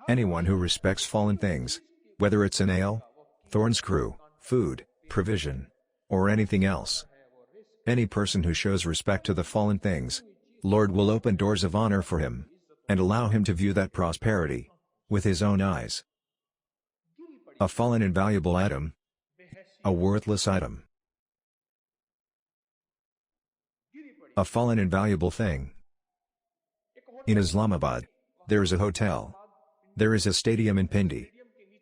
Anyone who respects fallen things, whether it's a nail, thorn screw, food, provision, or anything else. Any person who shows respect to the fallen things, Lord will open doors of honor for him, and allow him to view that prosperity with his own eyes. A fallen invaluable item. A worthless item. A fallen invaluable thing. In Islamabad, there is a hotel. There is a stadium in Pindi.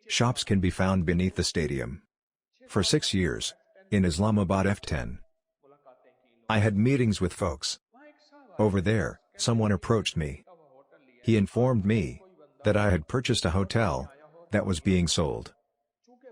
Shops can be found beneath the stadium. For 6 years, in Islamabad F10, I had meetings with folks. Over there, someone approached me. He informed me that I had purchased a hotel that was being sold.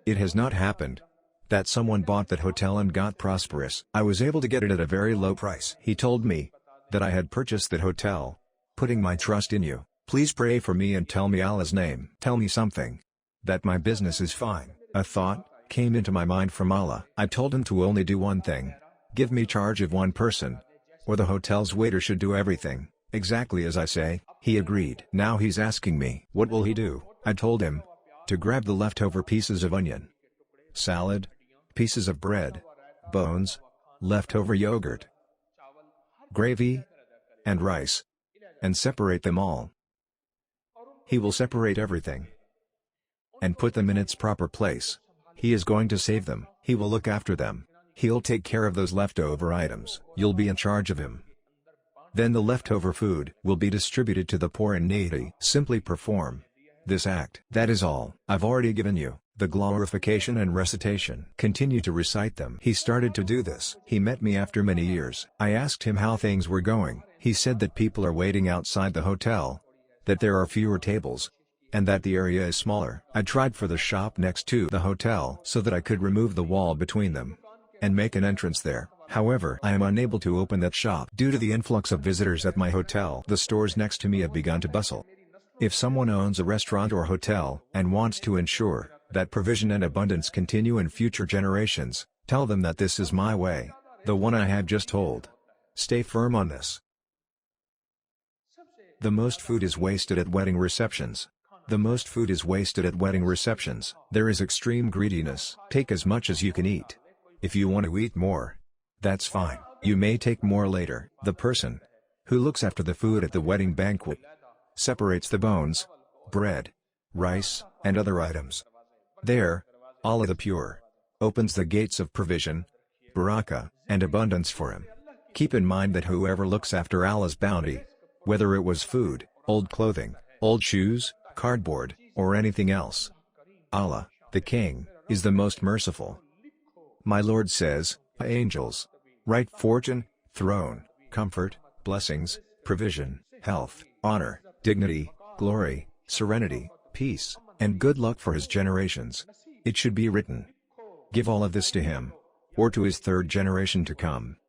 It has not happened that someone bought that hotel and got prosperous. I was able to get it at a very low price. He told me that I had purchased that hotel, putting my trust in you. Please pray for me and tell me Allah's name. Tell me something. That my business is fine. A thought came into my mind from Allah. I told him to only do one thing. Give me charge of one person, or the hotel's waiter should do everything, exactly as I say. He agreed. Now he's asking me, what will he do? I told him to grab the leftover pieces of onion, salad, pieces of bread, bones, leftover yogurt, gravy, and rice, and separate them all. He will separate everything and put them in its proper place. He is going to save them. He will look after them. He'll take care of those leftover items. You'll be in charge of him. Then the leftover food will be distributed to the poor and needy. Simply perform this act. That is all. I've already given you the glorification and recitation. Continue to recite them. He started to do this. He met me after many years. I asked him how things were going. He said that people are waiting outside the hotel, that there are fewer tables, and that the area is smaller. I tried for the shop next to the hotel so that I could remove the wall between them and make an entrance there. However, I am unable to open that shop due to the influx of visitors at my hotel. The stores next to me have begun to bustle. If someone owns a restaurant or hotel and wants to ensure that provision and abundance continue in future generations, tell them that this is my way, the one I have just told. Stay firm on this. The most food is wasted at wedding receptions. The most food is wasted at wedding receptions. There is extreme greediness. Take as much as you can eat. If you want to eat more, that's fine. You may take more later. The person who looks after the food at the wedding banquet separates the bones, bread, rice, and other items. There, Allah the Pure opens the gates of provision, barakah, and abundance for him. Keep in mind that whoever looks after Allah's bounty, whether it was food, old clothing, old shoes, cardboard, or anything else, Allah, the King, is the most merciful. My Lord says, angels, right fortune, throne, comfort, blessings, provision, health, honor, dignity, glory, serenity, peace, and good luck for his generations. It should be written, give all of this to him, or to his third generation to come.